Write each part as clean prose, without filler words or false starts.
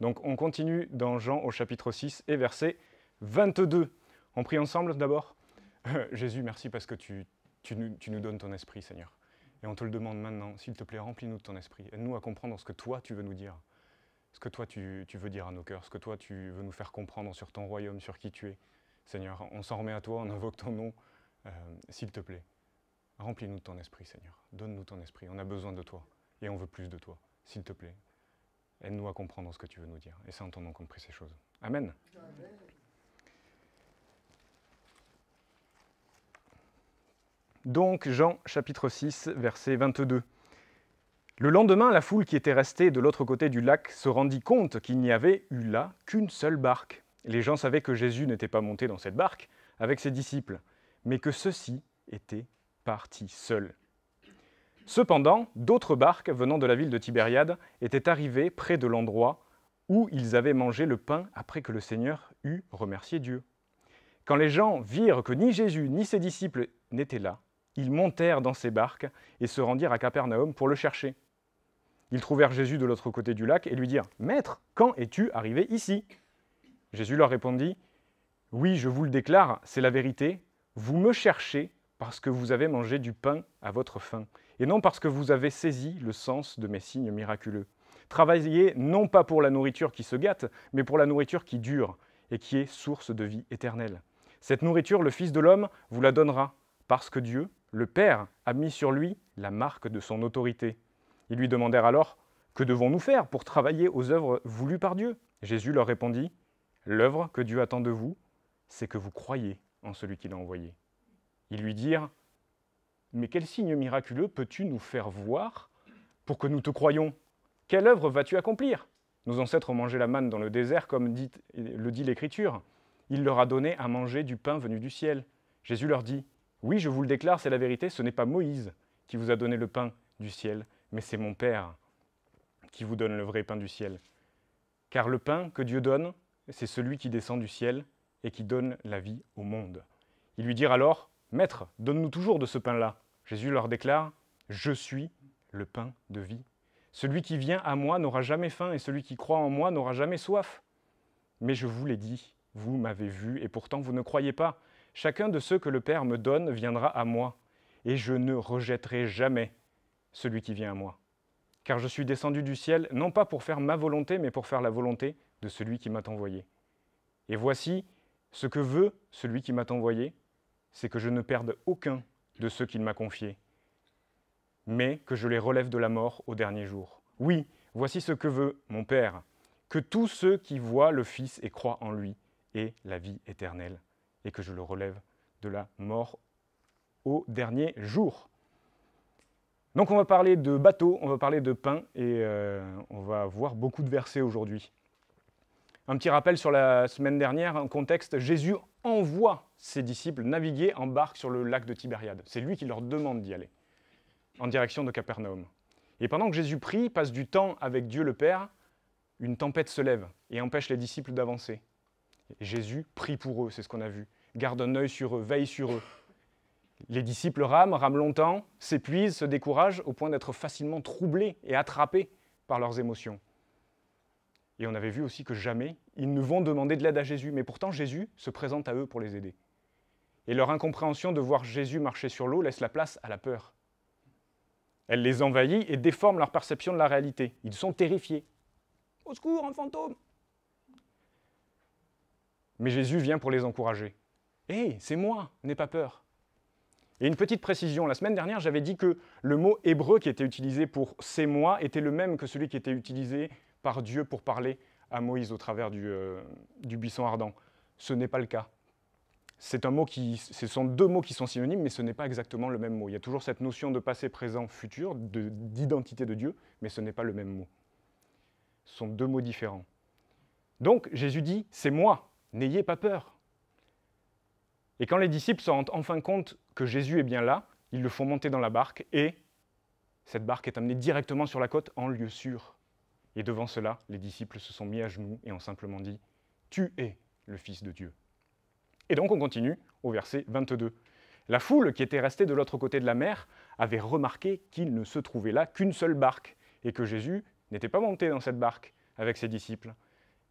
Donc on continue dans Jean au chapitre 6 et verset 22. On prie ensemble d'abord. Jésus, merci parce que tu nous donnes ton esprit, Seigneur. Et on te le demande maintenant, s'il te plaît, remplis-nous de ton esprit. Aide-nous à comprendre ce que toi, tu veux nous dire. Ce que toi, tu veux dire à nos cœurs. Ce que toi, tu veux nous faire comprendre sur ton royaume, sur qui tu es. Seigneur, on s'en remet à toi, on invoque ton nom. S'il te plaît, remplis-nous de ton esprit, Seigneur. Donne-nous ton esprit. On a besoin de toi. Et on veut plus de toi. S'il te plaît, aide-nous à comprendre ce que tu veux nous dire. Et c'est en ton nom qu'on prie ces choses. Amen. Amen. Donc, Jean, chapitre 6, verset 22. Le lendemain, la foule qui était restée de l'autre côté du lac se rendit compte qu'il n'y avait eu là qu'une seule barque. Les gens savaient que Jésus n'était pas monté dans cette barque avec ses disciples, mais que ceux-ci étaient partis seuls. Cependant, d'autres barques venant de la ville de Tibériade étaient arrivées près de l'endroit où ils avaient mangé le pain après que le Seigneur eut remercié Dieu. Quand les gens virent que ni Jésus ni ses disciples n'étaient là, ils montèrent dans ces barques et se rendirent à Capernaum pour le chercher. Ils trouvèrent Jésus de l'autre côté du lac et lui dirent « Maître, quand es-tu arrivé ici ?» Jésus leur répondit « Oui, je vous le déclare, c'est la vérité. Vous me cherchez parce que vous avez mangé du pain à votre faim, et non parce que vous avez saisi le sens de mes signes miraculeux. Travaillez non pas pour la nourriture qui se gâte, mais pour la nourriture qui dure et qui est source de vie éternelle. Cette nourriture, le Fils de l'homme vous la donnera, parce que Dieu, le Père, a mis sur lui la marque de son autorité. » Ils lui demandèrent alors « Que devons-nous faire pour travailler aux œuvres voulues par Dieu ?» Jésus leur répondit « L'œuvre que Dieu attend de vous, c'est que vous croyiez en celui qui l'a envoyé. » Ils lui dirent « Mais quel signe miraculeux peux-tu nous faire voir pour que nous te croyions? Quelle œuvre vas-tu accomplir? Nos ancêtres ont mangé la manne dans le désert, comme le dit l'Écriture. Il leur a donné à manger du pain venu du ciel. » Jésus leur dit « Oui, je vous le déclare, c'est la vérité, ce n'est pas Moïse qui vous a donné le pain du ciel, mais c'est mon Père qui vous donne le vrai pain du ciel. Car le pain que Dieu donne, c'est celui qui descend du ciel et qui donne la vie au monde. » Ils lui dirent alors « Maître, donne-nous toujours de ce pain-là. » Jésus leur déclare « Je suis le pain de vie. Celui qui vient à moi n'aura jamais faim et celui qui croit en moi n'aura jamais soif. Mais je vous l'ai dit, vous m'avez vu et pourtant vous ne croyez pas. Chacun de ceux que le Père me donne viendra à moi, et je ne rejetterai jamais celui qui vient à moi. Car je suis descendu du ciel, non pas pour faire ma volonté, mais pour faire la volonté de celui qui m'a envoyé. Et voici, ce que veut celui qui m'a envoyé, c'est que je ne perde aucun de ceux qu'il m'a confiés, mais que je les relève de la mort au dernier jour. Oui, voici ce que veut mon Père, que tous ceux qui voient le Fils et croient en lui aient la vie éternelle, et que je le relève de la mort au dernier jour. Donc on va parler de bateau, on va parler de pain, et on va voir beaucoup de versets aujourd'hui. Un petit rappel sur la semaine dernière, un contexte, Jésus envoie ses disciples naviguer en barque sur le lac de Tibériade. C'est lui qui leur demande d'y aller, en direction de Capernaum. Et pendant que Jésus prie, passe du temps avec Dieu le Père, une tempête se lève et empêche les disciples d'avancer. Et Jésus prie pour eux, c'est ce qu'on a vu. Garde un œil sur eux, veille sur eux. Les disciples rament longtemps, s'épuisent, se découragent, au point d'être facilement troublés et attrapés par leurs émotions. Et on avait vu aussi que jamais ils ne vont demander de l'aide à Jésus, mais pourtant Jésus se présente à eux pour les aider. Et leur incompréhension de voir Jésus marcher sur l'eau laisse la place à la peur. Elle les envahit et déforme leur perception de la réalité. Ils sont terrifiés. « Au secours, un fantôme !» Mais Jésus vient pour les encourager. « Hé, c'est moi, n'aie pas peur !» Et une petite précision, la semaine dernière, j'avais dit que le mot hébreu qui était utilisé pour « c'est moi » était le même que celui qui était utilisé par Dieu pour parler à Moïse au travers du buisson ardent. Ce n'est pas le cas. Ce sont deux mots qui sont synonymes, mais ce n'est pas exactement le même mot. Il y a toujours cette notion de passé, présent, futur, d'identité de Dieu, mais ce n'est pas le même mot. Ce sont deux mots différents. Donc Jésus dit « c'est moi, n'ayez pas peur ». Et quand les disciples se rendent enfin compte que Jésus est bien là, ils le font monter dans la barque et cette barque est amenée directement sur la côte en lieu sûr. Et devant cela, les disciples se sont mis à genoux et ont simplement dit « Tu es le Fils de Dieu ». Et donc on continue au verset 22. La foule qui était restée de l'autre côté de la mer avait remarqué qu'il ne se trouvait là qu'une seule barque et que Jésus n'était pas monté dans cette barque avec ses disciples.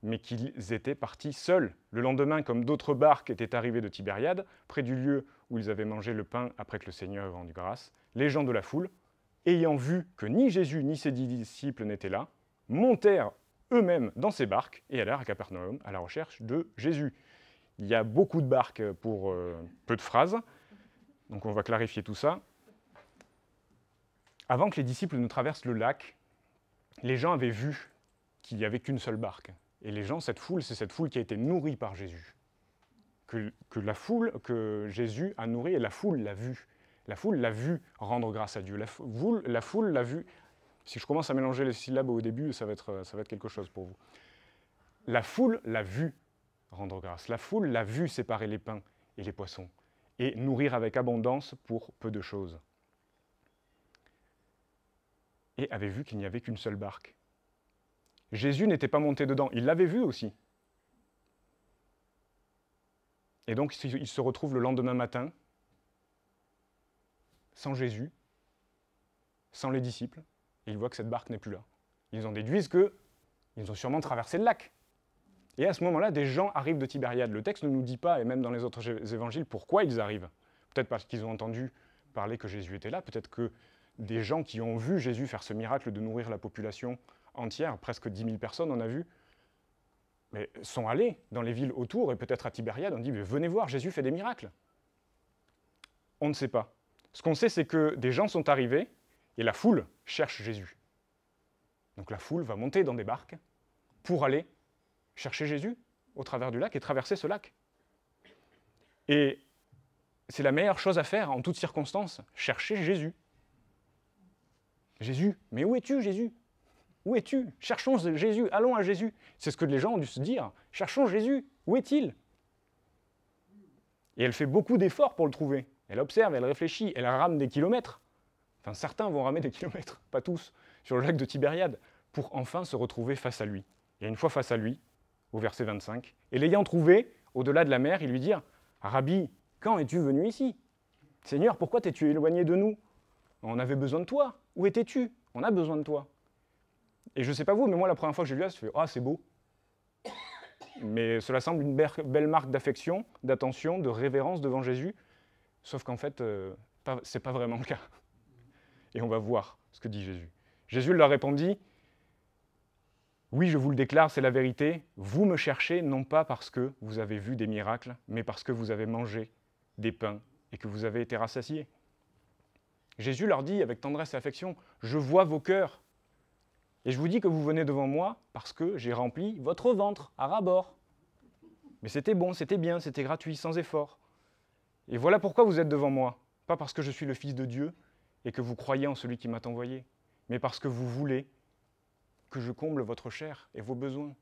mais qu'ils étaient partis seuls. Le lendemain, comme d'autres barques étaient arrivées de Tibériade, près du lieu où ils avaient mangé le pain après que le Seigneur ait rendu grâce, les gens de la foule, ayant vu que ni Jésus ni ses disciples n'étaient là, montèrent eux-mêmes dans ces barques et allèrent à Capernaum à la recherche de Jésus. Il y a beaucoup de barques pour peu de phrases, donc on va clarifier tout ça. Avant que les disciples ne traversent le lac, les gens avaient vu qu'il n'y avait qu'une seule barque. Et les gens, cette foule, c'est cette foule qui a été nourrie par Jésus. Que Jésus a nourri et la foule l'a vu. La foule l'a vu rendre grâce à Dieu. La foule l'a vu. Si je commence à mélanger les syllabes au début, ça va être quelque chose pour vous. La foule l'a vu rendre grâce. La foule l'a vu séparer les pains et les poissons et nourrir avec abondance pour peu de choses. Et avait vu qu'il n'y avait qu'une seule barque. Jésus n'était pas monté dedans, il l'avait vu aussi. Et donc il se retrouve le lendemain matin, sans Jésus, sans les disciples, et il voit que cette barque n'est plus là. Ils en déduisent qu'ils ont sûrement traversé le lac. Et à ce moment-là, des gens arrivent de Tibériade. Le texte ne nous dit pas, et même dans les autres évangiles, pourquoi ils arrivent. Peut-être parce qu'ils ont entendu parler que Jésus était là, peut-être que des gens qui ont vu Jésus faire ce miracle de nourrir la population entière, presque 10 000 personnes, on a vu, mais sont allés dans les villes autour, et peut-être à Tibériade, on dit, mais venez voir, Jésus fait des miracles. On ne sait pas. Ce qu'on sait, c'est que des gens sont arrivés, et la foule cherche Jésus. Donc la foule va monter dans des barques pour aller chercher Jésus au travers du lac et traverser ce lac. Et c'est la meilleure chose à faire en toutes circonstances, chercher Jésus. Jésus, mais où es-tu, Jésus ? Où es-tu ? Cherchons Jésus, allons à Jésus. C'est ce que les gens ont dû se dire. Cherchons Jésus, où est-il ? Et elle fait beaucoup d'efforts pour le trouver. Elle observe, elle réfléchit, elle rame des kilomètres. Enfin, certains vont ramer des kilomètres, pas tous, sur le lac de Tibériade, pour enfin se retrouver face à lui. Et une fois face à lui, au verset 25, et l'ayant trouvé, au-delà de la mer, il lui dit « Rabbi, quand es-tu venu ici ? Seigneur, pourquoi t'es-tu éloigné de nous ? On avait besoin de toi. Où étais-tu ? On a besoin de toi. » Et je ne sais pas vous, mais moi, la première fois que j'ai vu ça, je me suis dit « Ah, c'est beau !» Mais cela semble une belle marque d'affection, d'attention, de révérence devant Jésus, sauf qu'en fait, ce n'est pas vraiment le cas. Et on va voir ce que dit Jésus. Jésus leur répondit « Oui, je vous le déclare, c'est la vérité. Vous me cherchez non pas parce que vous avez vu des miracles, mais parce que vous avez mangé des pains et que vous avez été rassasiés. » Jésus leur dit avec tendresse et affection « Je vois vos cœurs. Et je vous dis que vous venez devant moi parce que j'ai rempli votre ventre à ras-bord. Mais c'était bon, c'était bien, c'était gratuit, sans effort. Et voilà pourquoi vous êtes devant moi. Pas parce que je suis le Fils de Dieu et que vous croyez en celui qui m'a envoyé, mais parce que vous voulez que je comble votre chair et vos besoins. »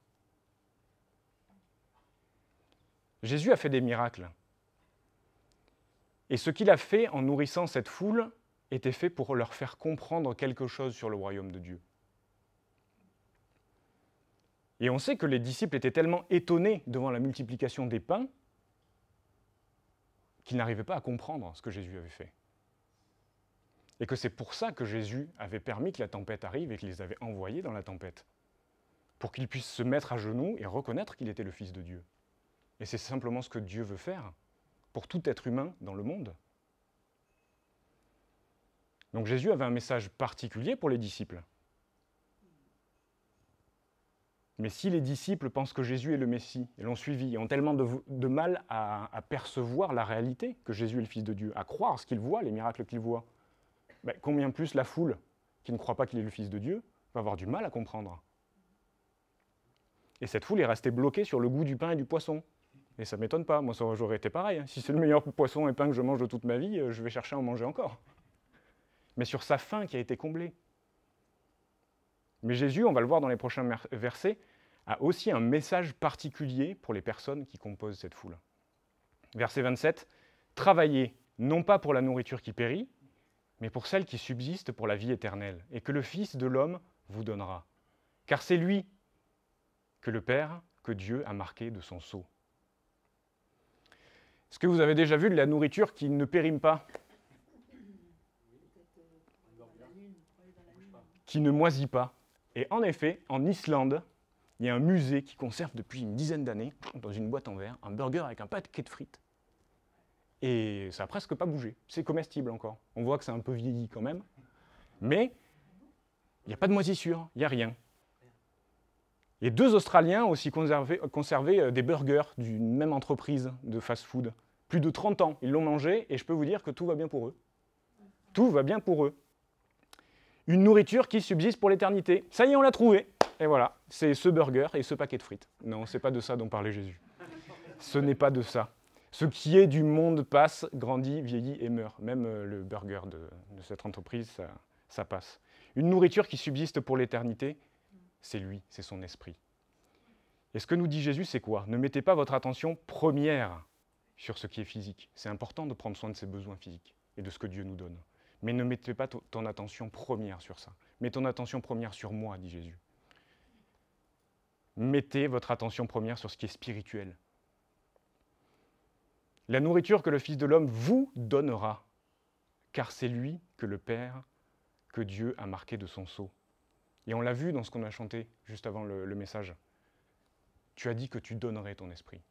Jésus a fait des miracles. Et ce qu'il a fait en nourrissant cette foule était fait pour leur faire comprendre quelque chose sur le royaume de Dieu. Et on sait que les disciples étaient tellement étonnés devant la multiplication des pains qu'ils n'arrivaient pas à comprendre ce que Jésus avait fait. Et que c'est pour ça que Jésus avait permis que la tempête arrive et qu'il les avait envoyés dans la tempête, pour qu'ils puissent se mettre à genoux et reconnaître qu'il était le Fils de Dieu. Et c'est simplement ce que Dieu veut faire pour tout être humain dans le monde. Donc Jésus avait un message particulier pour les disciples. Mais si les disciples pensent que Jésus est le Messie, et l'ont suivi, et ont tellement de mal à percevoir la réalité, que Jésus est le Fils de Dieu, à croire ce qu'ils voient, les miracles qu'ils voient, ben, combien plus la foule qui ne croit pas qu'il est le Fils de Dieu va avoir du mal à comprendre. Et cette foule est restée bloquée sur le goût du pain et du poisson. Et ça ne m'étonne pas, moi j'aurais été pareil. Si c'est le meilleur poisson et pain que je mange de toute ma vie, je vais chercher à en manger encore. Mais sur sa faim qui a été comblée. Mais Jésus, on va le voir dans les prochains versets, a aussi un message particulier pour les personnes qui composent cette foule. Verset 27, « Travaillez, non pas pour la nourriture qui périt, mais pour celle qui subsiste pour la vie éternelle, et que le Fils de l'homme vous donnera. Car c'est lui que le Père, que Dieu a marqué de son sceau. » Est-ce que vous avez déjà vu de la nourriture qui ne périme pas ? Qui ne moisit pas. Et en effet, en Islande, Il y a un musée qui conserve depuis une dizaine d'années, dans une boîte en verre, un burger avec un paquet de frites. Et ça n'a presque pas bougé. C'est comestible encore. On voit que c'est un peu vieilli quand même. Mais il n'y a pas de moisissure, il n'y a rien. Et 2 Australiens ont aussi conservé des burgers d'une même entreprise de fast-food. Plus de 30 ans, ils l'ont mangé et je peux vous dire que tout va bien pour eux. Tout va bien pour eux. Une nourriture qui subsiste pour l'éternité. Ça y est, on l'a trouvé. Et voilà, c'est ce burger et ce paquet de frites. Non, c'est pas de ça dont parlait Jésus. Ce n'est pas de ça. Ce qui est du monde passe, grandit, vieillit et meurt. Même le burger de cette entreprise, ça passe. Une nourriture qui subsiste pour l'éternité, c'est lui, c'est son esprit. Et ce que nous dit Jésus, c'est quoi? Ne mettez pas votre attention première sur ce qui est physique. C'est important de prendre soin de ses besoins physiques et de ce que Dieu nous donne. Mais ne mettez pas ton attention première sur ça. Mets ton attention première sur moi, dit Jésus. Mettez votre attention première sur ce qui est spirituel. La nourriture que le Fils de l'homme vous donnera, car c'est lui que le Père, que Dieu a marqué de son sceau. Et on l'a vu dans ce qu'on a chanté juste avant le message. Tu as dit que tu donnerais ton esprit.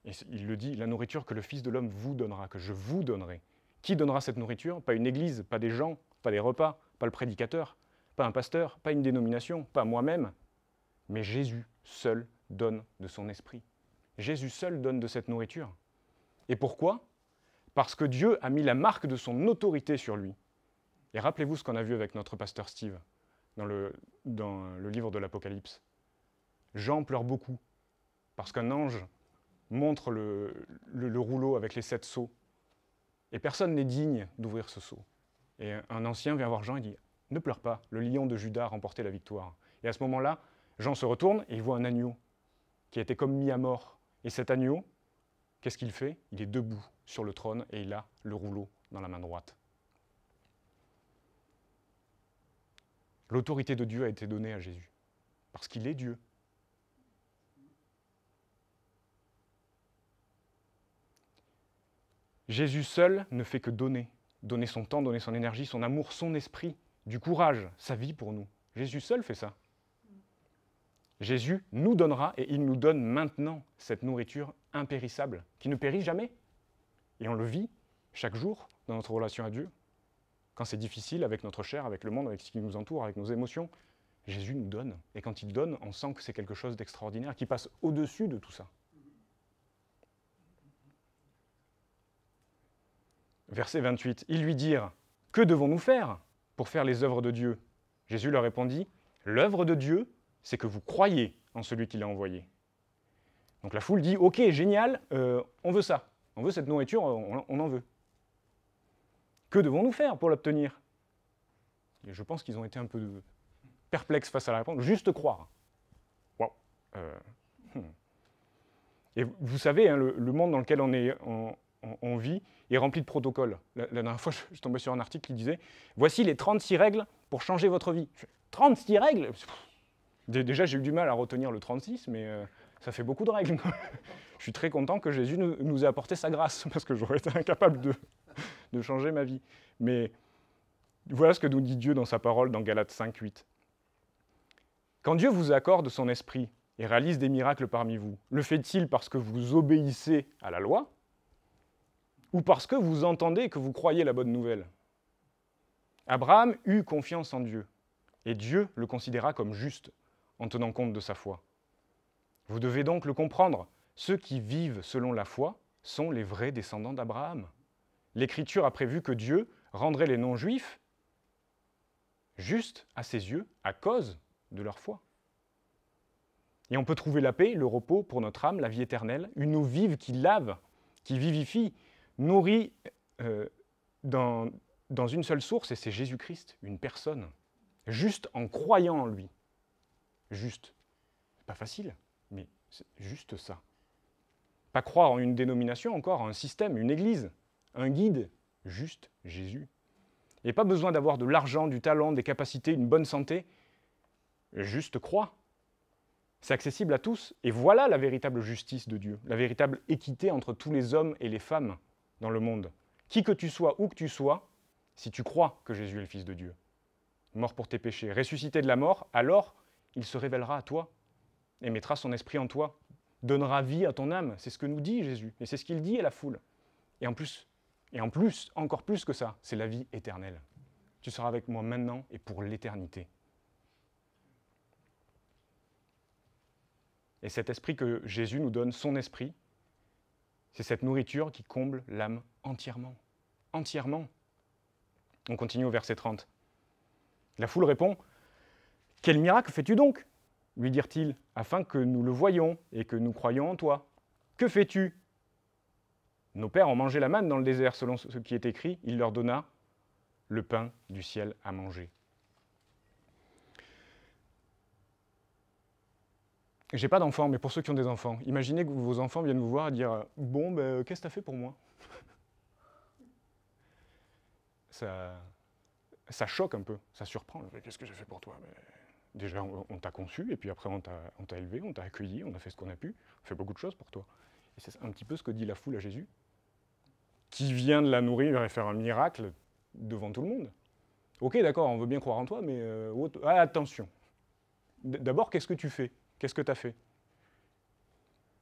Et il le dit, la nourriture que le Fils de l'homme vous donnera, que je vous donnerai. Qui donnera cette nourriture? Pas une église, pas des gens, pas des repas, pas le prédicateur, pas un pasteur, pas une dénomination, pas moi-même. Mais Jésus seul donne de son esprit. Jésus seul donne de cette nourriture. Et pourquoi? Parce que Dieu a mis la marque de son autorité sur lui. Et rappelez-vous ce qu'on a vu avec notre pasteur Steve dans le livre de l'Apocalypse. Jean pleure beaucoup parce qu'un ange montre le rouleau avec les 7 sceaux. Et personne n'est digne d'ouvrir ce sceau. Et un ancien vient voir Jean et dit « Ne pleure pas, le lion de Juda a remporté la victoire. » Et à ce moment-là, Jean se retourne et il voit un agneau qui a été comme mis à mort. Et cet agneau, qu'est-ce qu'il fait? Il est debout sur le trône et il a le rouleau dans la main droite. L'autorité de Dieu a été donnée à Jésus, parce qu'il est Dieu. Jésus seul ne fait que donner son temps, donner son énergie, son amour, son esprit, du courage, sa vie pour nous. Jésus seul fait ça. Jésus nous donnera, et il nous donne maintenant cette nourriture impérissable, qui ne périt jamais. Et on le vit chaque jour dans notre relation à Dieu. Quand c'est difficile avec notre chair, avec le monde, avec ce qui nous entoure, avec nos émotions, Jésus nous donne. Et quand il donne, on sent que c'est quelque chose d'extraordinaire, qui passe au-dessus de tout ça. Verset 28, ils lui dirent « Que devons-nous faire pour faire les œuvres de Dieu ?» Jésus leur répondit « L'œuvre de Dieu, c'est que vous croyez en celui qui l'a envoyé. » Donc la foule dit « Ok, génial, on veut ça. On veut cette nourriture, on en veut. » Que devons-nous faire pour l'obtenir? Et je pense qu'ils ont été un peu perplexes face à la réponse. Juste croire. Waouh. Et vous savez, hein, le monde dans lequel on vit est rempli de protocoles. La dernière fois, je tombais sur un article qui disait « Voici les 36 règles pour changer votre vie. » 36 règles? Déjà, j'ai eu du mal à retenir le 36, mais ça fait beaucoup de règles. Je suis très content que Jésus nous ait apporté sa grâce, parce que j'aurais été incapable de changer ma vie. Mais voilà ce que nous dit Dieu dans sa parole dans Galates 5, 8. Quand Dieu vous accorde son esprit et réalise des miracles parmi vous, le fait-il parce que vous obéissez à la loi ou parce que vous entendez et que vous croyez la bonne nouvelle? Abraham eut confiance en Dieu et Dieu le considéra comme juste en tenant compte de sa foi. Vous devez donc le comprendre, ceux qui vivent selon la foi sont les vrais descendants d'Abraham. L'Écriture a prévu que Dieu rendrait les non-juifs justes à ses yeux à cause de leur foi. Et on peut trouver la paix, le repos pour notre âme, la vie éternelle, une eau vive qui lave, qui vivifie, nourrie dans une seule source, et c'est Jésus-Christ, une personne, juste en croyant en lui. Juste. C'est pas facile, mais c'est juste ça. Pas croire en une dénomination encore, en un système, une église, un guide, juste Jésus. Et pas besoin d'avoir de l'argent, du talent, des capacités, une bonne santé, juste crois. C'est accessible à tous, et voilà la véritable justice de Dieu, la véritable équité entre tous les hommes et les femmes dans le monde. Qui que tu sois, où que tu sois, si tu crois que Jésus est le Fils de Dieu, mort pour tes péchés, ressuscité de la mort, alors il se révélera à toi. et mettra son esprit en toi, donnera vie à ton âme. C'est ce que nous dit Jésus, et c'est ce qu'il dit à la foule. Et en plus, encore plus que ça, c'est la vie éternelle. Tu seras avec moi maintenant et pour l'éternité. Et cet esprit que Jésus nous donne, son esprit, c'est cette nourriture qui comble l'âme entièrement. Entièrement. On continue au verset 30. La foule répond « Quel miracle fais-tu donc ?» lui dirent-ils, « afin que nous le voyions et que nous croyions en toi. Que fais-tu » ? Nos pères ont mangé la manne dans le désert, selon ce qui est écrit, il leur donna le pain du ciel à manger. J'ai pas d'enfants, mais pour ceux qui ont des enfants, imaginez que vos enfants viennent vous voir et dire « Bon, qu'est-ce que tu as fait pour moi ?» Ça choque un peu, ça surprend. « Qu'est-ce que j'ai fait pour toi ?» Déjà, on t'a conçu, et puis après, on t'a élevé, on t'a accueilli, on a fait ce qu'on a pu, on fait beaucoup de choses pour toi. Et c'est un petit peu ce que dit la foule à Jésus, qui vient de la nourrir et faire un miracle devant tout le monde. Ok, d'accord, on veut bien croire en toi, mais attention. D'abord, qu'est-ce que tu fais ? Qu'est-ce que tu as fait ?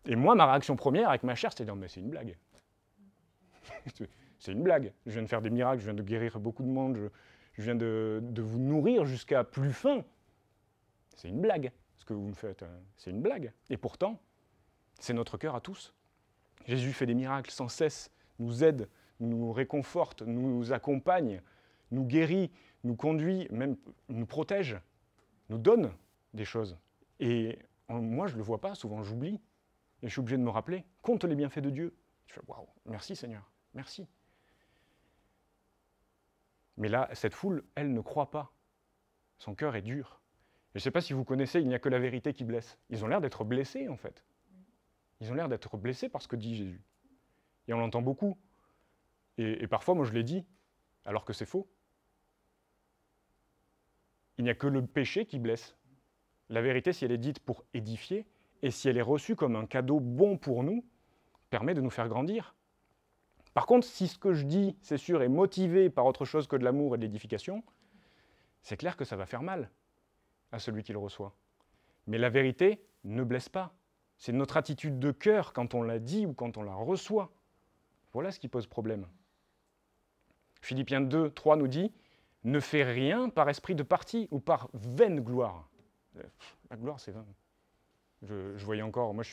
Et moi, ma réaction première avec ma chair, c'est de dire, mais c'est une blague. C'est une blague. Je viens de faire des miracles, je viens de guérir beaucoup de monde, je viens de vous nourrir jusqu'à plus faim. C'est une blague, ce que vous me faites. C'est une blague. Et pourtant, c'est notre cœur à tous. Jésus fait des miracles sans cesse, nous aide, nous réconforte, nous accompagne, nous guérit, nous conduit, même nous protège, nous donne des choses. Et moi, je ne le vois pas, souvent j'oublie. Et je suis obligé de me rappeler, compte les bienfaits de Dieu. Je fais, waouh, merci Seigneur, merci. Mais là, cette foule, elle ne croit pas. Son cœur est dur. Et je ne sais pas si vous connaissez, il n'y a que la vérité qui blesse. Ils ont l'air d'être blessés, en fait. Ils ont l'air d'être blessés par ce que dit Jésus. Et on l'entend beaucoup. Et parfois, moi, je l'ai dit, alors que c'est faux. Il n'y a que le péché qui blesse. La vérité, si elle est dite pour édifier, et si elle est reçue comme un cadeau bon pour nous, permet de nous faire grandir. Par contre, si ce que je dis, c'est sûr, est motivé par autre chose que de l'amour et de l'édification, c'est clair que ça va faire mal à celui qui le reçoit. Mais la vérité ne blesse pas. C'est notre attitude de cœur quand on la dit ou quand on la reçoit. Voilà ce qui pose problème. Philippiens 2, 3 nous dit « Ne fais rien par esprit de parti ou par vaine gloire. » La gloire, c'est vain. Je voyais encore, moi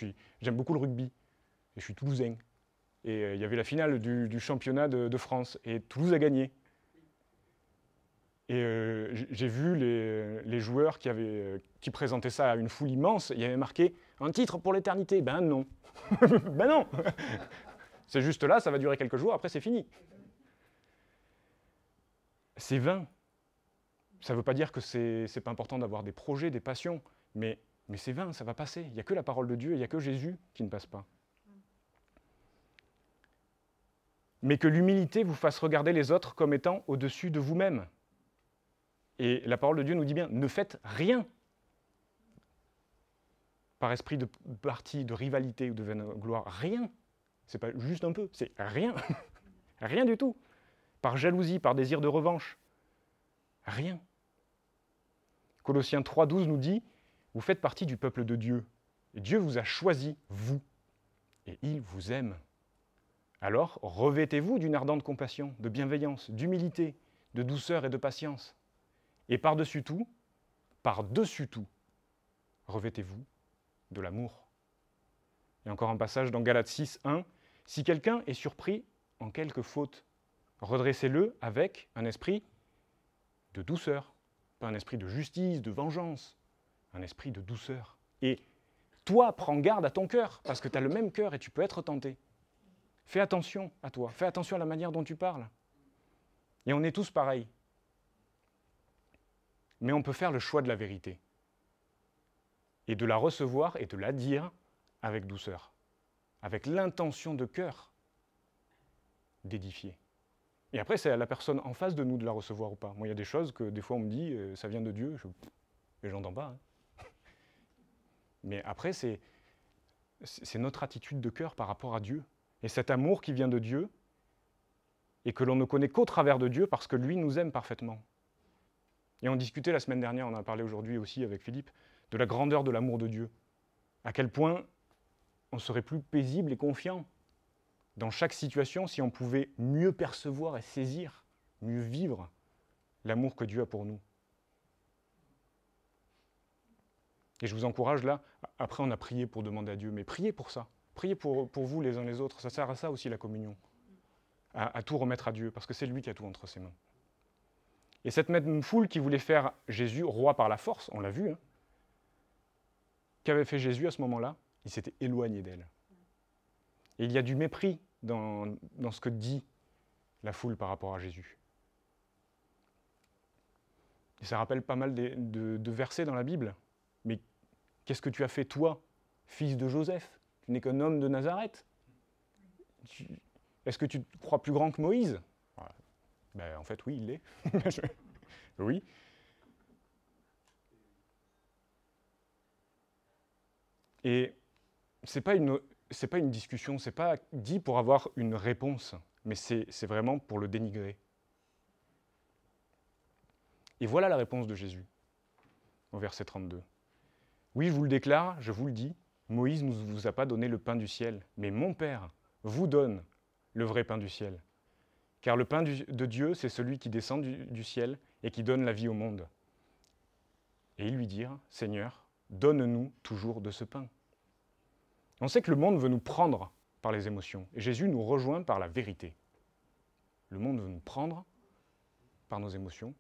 j'aime beaucoup le rugby, et je suis toulousain. Et il y avait la finale du championnat de France, et Toulouse a gagné. Et j'ai vu les joueurs qui présentaient ça à une foule immense, il y avait marqué « Un titre pour l'éternité ». Ben non. Ben non. C'est juste là, ça va durer quelques jours, après c'est fini. C'est vain. Ça ne veut pas dire que c'est pas important d'avoir des projets, des passions, mais c'est vain, ça va passer. Il n'y a que la parole de Dieu, il n'y a que Jésus qui ne passe pas. Mais que l'humilité vous fasse regarder les autres comme étant au-dessus de vous-même. Et la parole de Dieu nous dit bien, ne faites rien par esprit de parti, de rivalité ou de vaine gloire. Rien. C'est pas juste un peu, c'est rien. Rien du tout. Par jalousie, par désir de revanche. Rien. Colossiens 3,12 nous dit, vous faites partie du peuple de Dieu. Et Dieu vous a choisi, vous. Et il vous aime. Alors, revêtez-vous d'une ardente compassion, de bienveillance, d'humilité, de douceur et de patience. Et par-dessus tout, revêtez-vous de l'amour. Il y a encore un passage dans Galates 6, 1. Si quelqu'un est surpris en quelque faute, redressez-le avec un esprit de douceur. Pas un esprit de justice, de vengeance, un esprit de douceur. Et toi, prends garde à ton cœur, parce que tu as le même cœur et tu peux être tenté. Fais attention à toi, fais attention à la manière dont tu parles. Et on est tous pareils. Mais on peut faire le choix de la vérité. Et de la recevoir et de la dire avec douceur. Avec l'intention de cœur d'édifier. Et après, c'est à la personne en face de nous de la recevoir ou pas. Moi, il y a des choses que des fois on me dit, ça vient de Dieu, et j'entends pas. Hein. Mais après, c'est notre attitude de cœur par rapport à Dieu. Et cet amour qui vient de Dieu, et que l'on ne connaît qu'au travers de Dieu, parce que lui nous aime parfaitement. Et on discutait la semaine dernière, on en a parlé aujourd'hui aussi avec Philippe, de la grandeur de l'amour de Dieu. À quel point on serait plus paisible et confiant dans chaque situation si on pouvait mieux percevoir et saisir, mieux vivre l'amour que Dieu a pour nous. Et je vous encourage là, après on a prié pour demander à Dieu, mais priez pour ça. Priez pour vous les uns les autres, ça sert à ça aussi la communion. À tout remettre à Dieu, parce que c'est lui qui a tout entre ses mains. Et cette même foule qui voulait faire Jésus roi par la force, on l'a vu, hein, qu'avait fait Jésus à ce moment-là? Il s'était éloigné d'elle. Et il y a du mépris dans ce que dit la foule par rapport à Jésus. Et ça rappelle pas mal de versets dans la Bible. Mais qu'est-ce que tu as fait toi, fils de Joseph? Tu n'es qu'un homme de Nazareth. Est-ce que tu te crois plus grand que Moïse? Ben, en fait, oui, il l'est. Oui. Et c'est pas une discussion, c'est pas dit pour avoir une réponse, mais c'est vraiment pour le dénigrer. Et voilà la réponse de Jésus, au verset 32. Oui, je vous le déclare, je vous le dis, Moïse ne vous a pas donné le pain du ciel, mais mon Père vous donne le vrai pain du ciel. Car le pain de Dieu, c'est celui qui descend du ciel et qui donne la vie au monde. Et ils lui dirent, Seigneur, donne-nous toujours de ce pain. On sait que le monde veut nous prendre par les émotions, et Jésus nous rejoint par la vérité. Le monde veut nous prendre par nos émotions.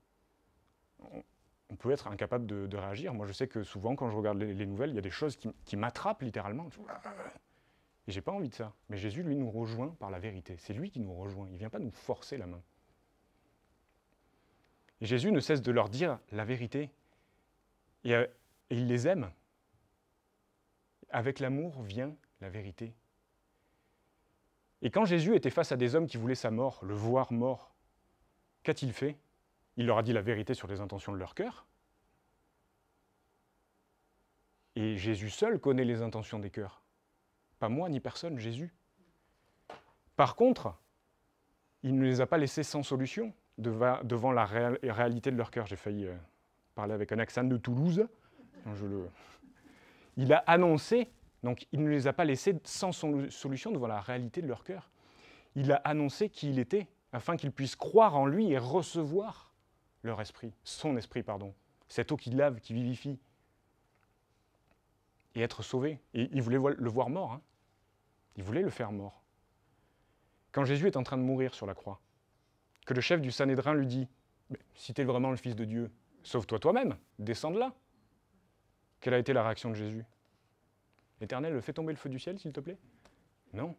On peut être incapable de réagir. Moi, je sais que souvent, quand je regarde les nouvelles, il y a des choses qui m'attrapent littéralement. Et j'ai pas envie de ça. Mais Jésus, lui, nous rejoint par la vérité. C'est lui qui nous rejoint. Il ne vient pas nous forcer la main. Et Jésus ne cesse de leur dire la vérité. Et il les aime. Avec l'amour vient la vérité. Et quand Jésus était face à des hommes qui voulaient sa mort, le voir mort, qu'a-t-il fait? Il leur a dit la vérité sur les intentions de leur cœur. Et Jésus seul connaît les intentions des cœurs. Pas moi ni personne, Jésus. Par contre, il ne les a pas laissés sans solution devant la réalité de leur cœur. J'ai failli parler avec un accent de Toulouse. Il a annoncé, donc il ne les a pas laissés sans solution devant la réalité de leur cœur. Il a annoncé qui il était, afin qu'ils puissent croire en lui et recevoir leur esprit, son esprit, pardon, cette eau qui lave, qui vivifie, et être sauvés. Et il voulait le voir mort, hein. Il voulait le faire mort. Quand Jésus est en train de mourir sur la croix, que le chef du Sanhédrin lui dit « Si tu es vraiment le Fils de Dieu, sauve-toi toi-même, descends de là ». Quelle a été la réaction de Jésus? L'Éternel, fais tomber le feu du ciel, s'il te plaît? Non.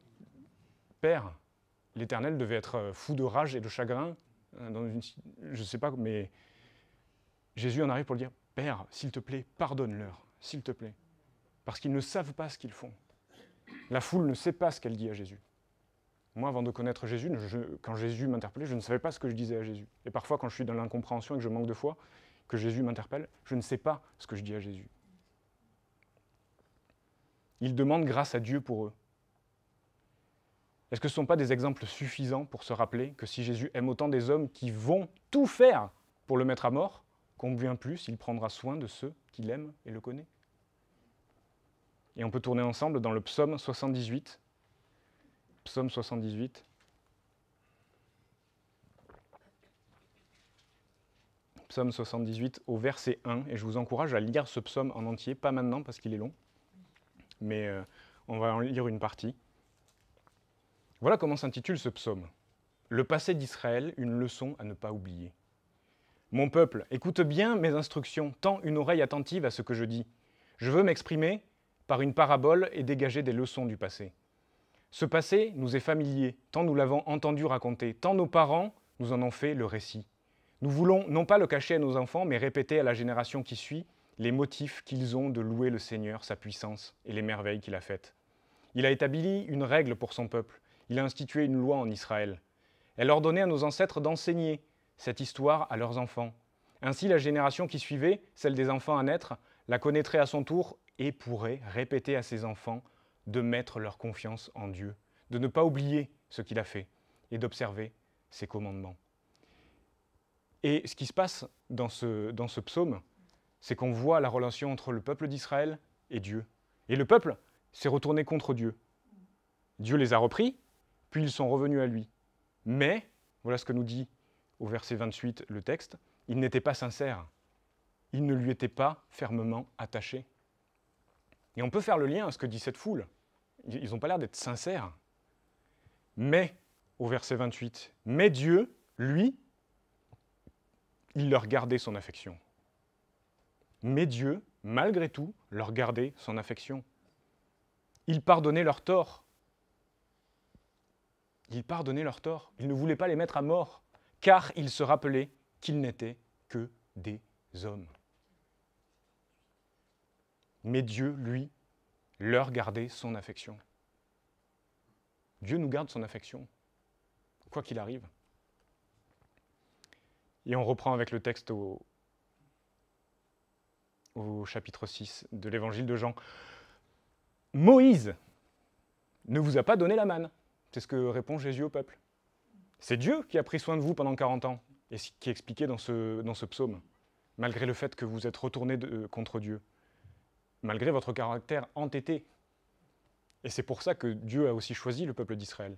Père, l'Éternel devait être fou de rage et de chagrin, je ne sais pas, mais Jésus en arrive pour lui dire « Père, s'il te plaît, pardonne-leur, s'il te plaît. » Parce qu'ils ne savent pas ce qu'ils font. La foule ne sait pas ce qu'elle dit à Jésus. Moi, avant de connaître Jésus, quand Jésus m'interpellait, je ne savais pas ce que je disais à Jésus. Et parfois, quand je suis dans l'incompréhension et que je manque de foi, que Jésus m'interpelle, je ne sais pas ce que je dis à Jésus. Ils demandent grâce à Dieu pour eux. Est-ce que ce ne sont pas des exemples suffisants pour se rappeler que si Jésus aime autant des hommes qui vont tout faire pour le mettre à mort, combien plus il prendra soin de ceux qu'il aime et le connaît? Et on peut tourner ensemble dans le psaume 78. Psaume 78. Psaume 78 au verset 1. Et je vous encourage à lire ce psaume en entier, pas maintenant parce qu'il est long, mais on va en lire une partie. Voilà comment s'intitule ce psaume. Le passé d'Israël, une leçon à ne pas oublier. Mon peuple, écoute bien mes instructions, tends une oreille attentive à ce que je dis. Je veux m'exprimer par une parabole et dégager des leçons du passé. Ce passé nous est familier, tant nous l'avons entendu raconter, tant nos parents nous en ont fait le récit. Nous voulons non pas le cacher à nos enfants, mais répéter à la génération qui suit les motifs qu'ils ont de louer le Seigneur, sa puissance et les merveilles qu'il a faites. Il a établi une règle pour son peuple, il a institué une loi en Israël. Elle ordonnait à nos ancêtres d'enseigner cette histoire à leurs enfants. Ainsi, la génération qui suivait, celle des enfants à naître, la connaîtrait à son tour et pourrait répéter à ses enfants de mettre leur confiance en Dieu, de ne pas oublier ce qu'il a fait et d'observer ses commandements. Et ce qui se passe dans ce psaume, c'est qu'on voit la relation entre le peuple d'Israël et Dieu. Et le peuple s'est retourné contre Dieu. Dieu les a repris, puis ils sont revenus à lui. Mais, voilà ce que nous dit au verset 28 le texte, ils n'étaient pas sincères. Ils ne lui étaient pas fermement attachés. Et on peut faire le lien à ce que dit cette foule. Ils n'ont pas l'air d'être sincères. Mais, au verset 28, mais Dieu, lui, il leur gardait son affection. Mais Dieu, malgré tout, leur gardait son affection. Il pardonnait leurs torts. Il pardonnait leurs torts. Il ne voulait pas les mettre à mort, car il se rappelait qu'ils n'étaient que des hommes. Mais Dieu, lui, leur gardait son affection. Dieu nous garde son affection, quoi qu'il arrive. Et on reprend avec le texte au chapitre 6 de l'évangile de Jean. Moïse ne vous a pas donné la manne. C'est ce que répond Jésus au peuple. C'est Dieu qui a pris soin de vous pendant 40 ans, et ce qui est expliqué dans ce psaume, malgré le fait que vous êtes retournés contre Dieu, malgré votre caractère entêté. Et c'est pour ça que Dieu a aussi choisi le peuple d'Israël.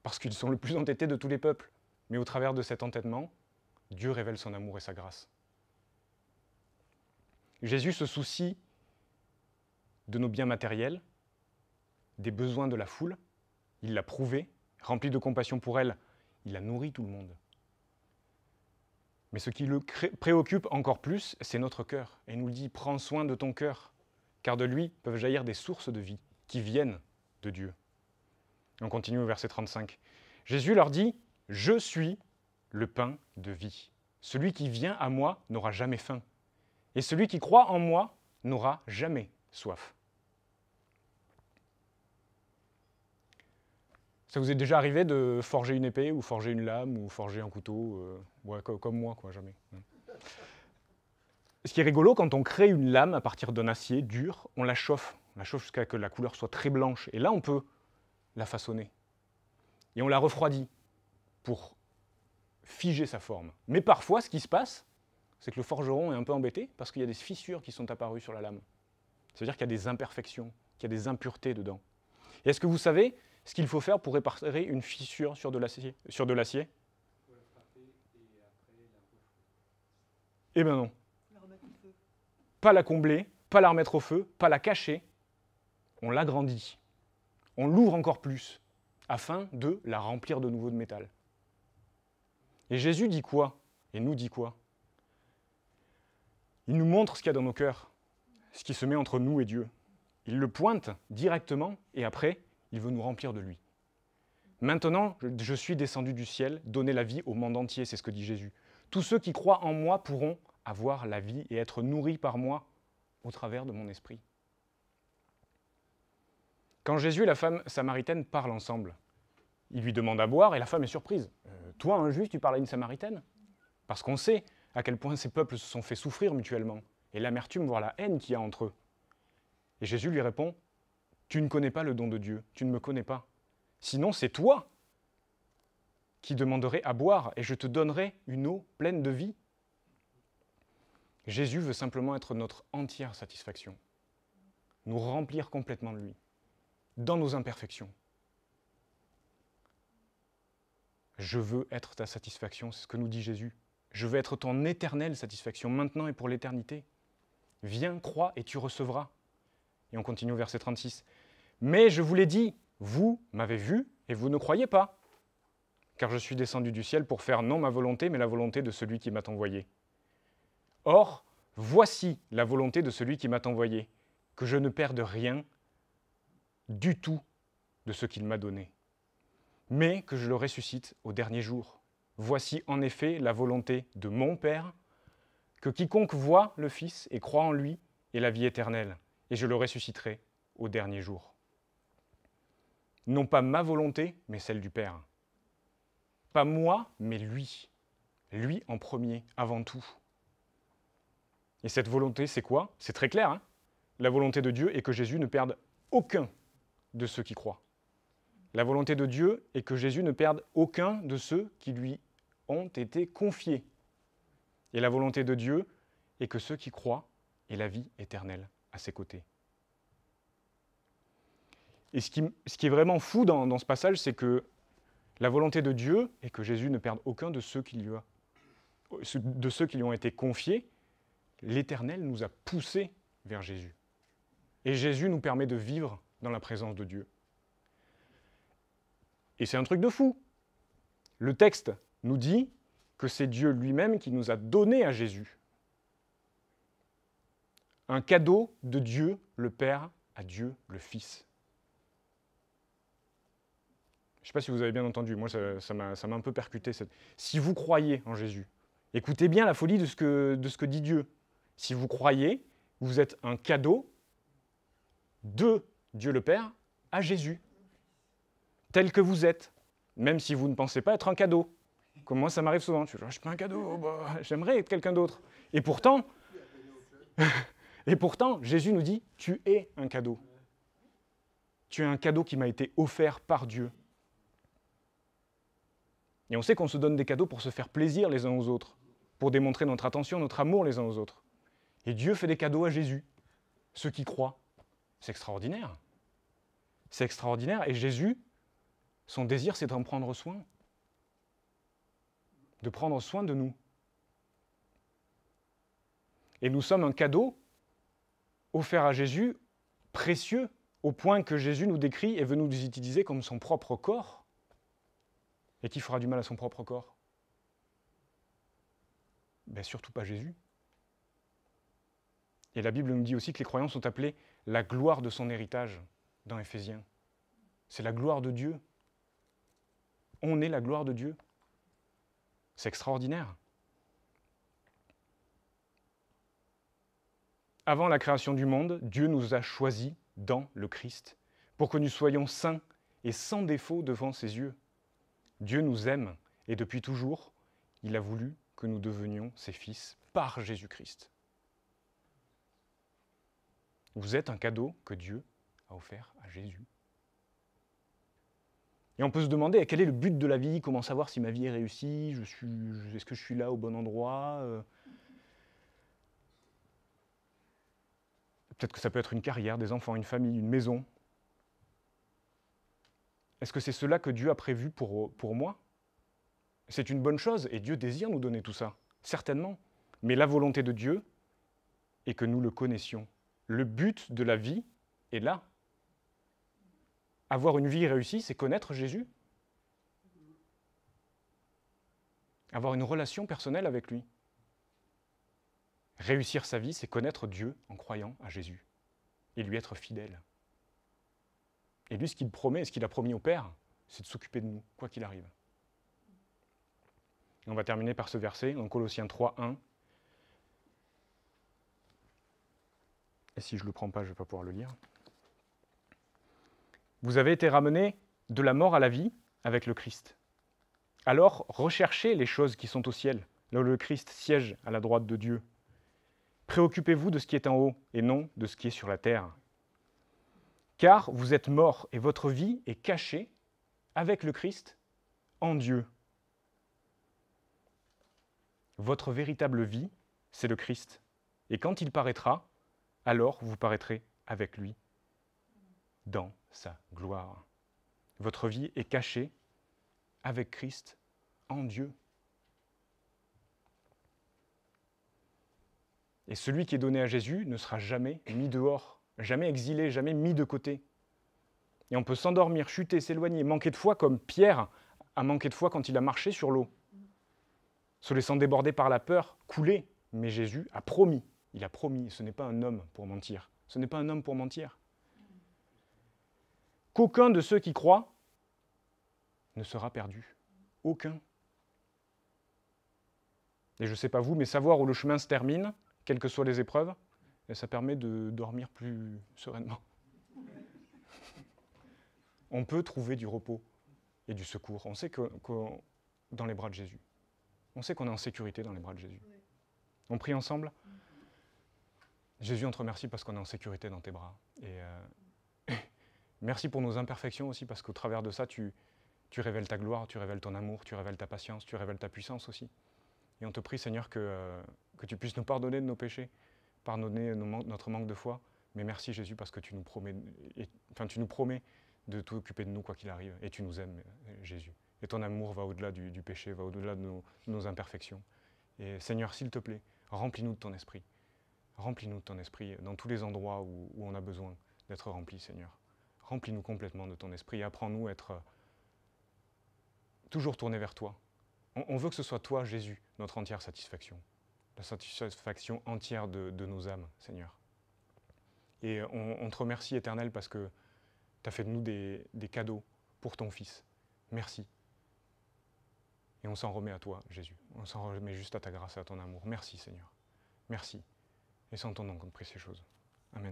Parce qu'ils sont le plus entêtés de tous les peuples. Mais au travers de cet entêtement, Dieu révèle son amour et sa grâce. Jésus se soucie de nos biens matériels, des besoins de la foule. Il l'a prouvé, rempli de compassion pour elle, il a nourri tout le monde. Mais ce qui le préoccupe encore plus, c'est notre cœur. Et il nous dit, prends soin de ton cœur, car de lui peuvent jaillir des sources de vie qui viennent de Dieu. On continue au verset 35. Jésus leur dit, « Je suis le pain de vie. Celui qui vient à moi n'aura jamais faim. Et celui qui croit en moi n'aura jamais soif. » Ça vous est déjà arrivé de forger une épée, ou forger une lame, ou forger un couteau comme moi, quoi, jamais. Ce qui est rigolo, quand on crée une lame à partir d'un acier dur, on la chauffe. On la chauffe jusqu'à ce que la couleur soit très blanche. Et là, on peut la façonner. Et on la refroidit pour figer sa forme. Mais parfois, ce qui se passe, c'est que le forgeron est un peu embêté parce qu'il y a des fissures qui sont apparues sur la lame. Ça veut dire qu'il y a des imperfections, qu'il y a des impuretés dedans. Et est-ce que vous savez ce qu'il faut faire pour réparer une fissure sur de l'acier ? Eh bien non. Pas la combler, pas la remettre au feu, pas la cacher. On l'agrandit. On l'ouvre encore plus, afin de la remplir de nouveau de métal. Et Jésus dit quoi ? Et nous dit quoi ? Il nous montre ce qu'il y a dans nos cœurs, ce qui se met entre nous et Dieu. Il le pointe directement, et après, il veut nous remplir de lui. Maintenant, je suis descendu du ciel, donner la vie au monde entier, c'est ce que dit Jésus. Tous ceux qui croient en moi pourront avoir la vie et être nourris par moi au travers de mon esprit. Quand Jésus et la femme samaritaine parlent ensemble, il lui demande à boire et la femme est surprise. Toi, un juif, tu parles à une samaritaine ? Parce qu'on sait à quel point ces peuples se sont fait souffrir mutuellement, et l'amertume, voire la haine qu'il y a entre eux. Et Jésus lui répond, « Tu ne connais pas le don de Dieu, tu ne me connais pas. Sinon, c'est toi qui demanderais à boire, et je te donnerai une eau pleine de vie. » Jésus veut simplement être notre entière satisfaction, nous remplir complètement de lui, dans nos imperfections. Je veux être ta satisfaction, c'est ce que nous dit Jésus. Je veux être ton éternelle satisfaction, maintenant et pour l'éternité. Viens, crois et tu recevras. Et on continue au verset 36. Mais je vous l'ai dit, vous m'avez vu et vous ne croyez pas, car je suis descendu du ciel pour faire non ma volonté, mais la volonté de celui qui m'a envoyé. Or, voici la volonté de celui qui m'a envoyé, que je ne perde rien du tout de ce qu'il m'a donné, mais que je le ressuscite au dernier jour. Voici en effet la volonté de mon Père, que quiconque voit le Fils et croit en lui ait la vie éternelle, et je le ressusciterai au dernier jour. Non pas ma volonté, mais celle du Père. Pas moi, mais lui. Lui en premier, avant tout. Et cette volonté, c'est quoi ? C'est très clair, hein ? La volonté de Dieu est que Jésus ne perde aucun de ceux qui croient. La volonté de Dieu est que Jésus ne perde aucun de ceux qui lui ont été confiés. Et la volonté de Dieu est que ceux qui croient aient la vie éternelle à ses côtés. Et ce qui est vraiment fou dans ce passage, c'est que la volonté de Dieu est que Jésus ne perde aucun de ceux qui lui ont été confiés. L'Éternel nous a poussés vers Jésus. Et Jésus nous permet de vivre dans la présence de Dieu. Et c'est un truc de fou. Le texte nous dit que c'est Dieu lui-même qui nous a donné à Jésus. Un cadeau de Dieu le Père à Dieu le Fils. Je ne sais pas si vous avez bien entendu, moi ça m'a un peu percuté. Si vous croyez en Jésus, écoutez bien la folie de ce que dit Dieu. Si vous croyez, vous êtes un cadeau de Dieu le Père à Jésus, tel que vous êtes, même si vous ne pensez pas être un cadeau. Comme moi, ça m'arrive souvent. Je ne suis pas un cadeau, j'aimerais être quelqu'un d'autre. Et pourtant, Jésus nous dit, tu es un cadeau. Tu es un cadeau qui m'a été offert par Dieu. Et on sait qu'on se donne des cadeaux pour se faire plaisir les uns aux autres, pour démontrer notre attention, notre amour les uns aux autres. Et Dieu fait des cadeaux à Jésus, ceux qui croient. C'est extraordinaire. C'est extraordinaire. Et Jésus, son désir, c'est d'en prendre soin. De prendre soin de nous. Et nous sommes un cadeau offert à Jésus, précieux, au point que Jésus nous décrit et veut nous utiliser comme son propre corps. Et qui fera du mal à son propre corps? Ben, surtout pas Jésus. Et la Bible nous dit aussi que les croyants sont appelés la gloire de son héritage dans Éphésiens. C'est la gloire de Dieu. On est la gloire de Dieu. C'est extraordinaire. Avant la création du monde, Dieu nous a choisis dans le Christ pour que nous soyons saints et sans défaut devant ses yeux. Dieu nous aime et depuis toujours, il a voulu que nous devenions ses fils par Jésus-Christ. Vous êtes un cadeau que Dieu a offert à Jésus. Et on peut se demander quel est le but de la vie, comment savoir si ma vie est réussie, est-ce que je suis là au bon endroit Peut-être que ça peut être une carrière, des enfants, une famille, une maison. Est-ce que c'est cela que Dieu a prévu pour moi? C'est une bonne chose et Dieu désire nous donner tout ça, certainement. Mais la volonté de Dieu est que nous le connaissions. Le but de la vie est là. Avoir une vie réussie, c'est connaître Jésus. Avoir une relation personnelle avec lui. Réussir sa vie, c'est connaître Dieu en croyant à Jésus et lui être fidèle. Et lui, ce qu'il promet, ce qu'il a promis au Père, c'est de s'occuper de nous, quoi qu'il arrive. Et on va terminer par ce verset, dans Colossiens 3, 1. Et si je ne le prends pas, je ne vais pas pouvoir le lire. Vous avez été ramenés de la mort à la vie avec le Christ. Alors, recherchez les choses qui sont au ciel, là où le Christ siège à la droite de Dieu. Préoccupez-vous de ce qui est en haut et non de ce qui est sur la terre. Car vous êtes morts et votre vie est cachée avec le Christ en Dieu. Votre véritable vie, c'est le Christ. Et quand il paraîtra, alors vous paraîtrez avec lui dans sa gloire. Votre vie est cachée avec Christ en Dieu. Et celui qui est donné à Jésus ne sera jamais mis dehors, jamais exilé, jamais mis de côté. Et on peut s'endormir, chuter, s'éloigner, manquer de foi comme Pierre a manqué de foi quand il a marché sur l'eau, se laissant déborder par la peur, couler. Mais Jésus a promis, il a promis, ce n'est pas un homme pour mentir. Ce n'est pas un homme pour mentir. Qu'aucun de ceux qui croient ne sera perdu. Aucun. Et je ne sais pas vous, mais savoir où le chemin se termine, quelles que soient les épreuves, ça permet de dormir plus sereinement. On peut trouver du repos et du secours. On sait que dans les bras de Jésus. On sait qu'on est en sécurité dans les bras de Jésus. On prie ensemble. Jésus, on te remercie parce qu'on est en sécurité dans tes bras. Et merci pour nos imperfections aussi, parce qu'au travers de ça, tu révèles ta gloire, tu révèles ton amour, tu révèles ta patience, tu révèles ta puissance aussi. Et on te prie, Seigneur, que tu puisses nous pardonner de nos péchés, pardonner notre manque de foi. Mais merci, Jésus, parce que tu nous promets, et enfin tu nous promets de t'occuper de nous quoi qu'il arrive, et tu nous aimes, Jésus. Et ton amour va au-delà du péché, va au-delà de nos imperfections. Et Seigneur, s'il te plaît, remplis-nous de ton esprit. Remplis-nous de ton esprit dans tous les endroits où on a besoin d'être remplis, Seigneur. Remplis-nous complètement de ton esprit et apprends-nous à être toujours tournés vers toi. On veut que ce soit toi, Jésus, notre entière satisfaction. La satisfaction entière de nos âmes, Seigneur. Et on te remercie, Éternel, parce que tu as fait de nous des cadeaux pour ton Fils. Merci. Et on s'en remet à toi, Jésus. On s'en remet juste à ta grâce et à ton amour. Merci, Seigneur. Merci. Et c'est en ton nom qu'on te prie ces choses. Amen.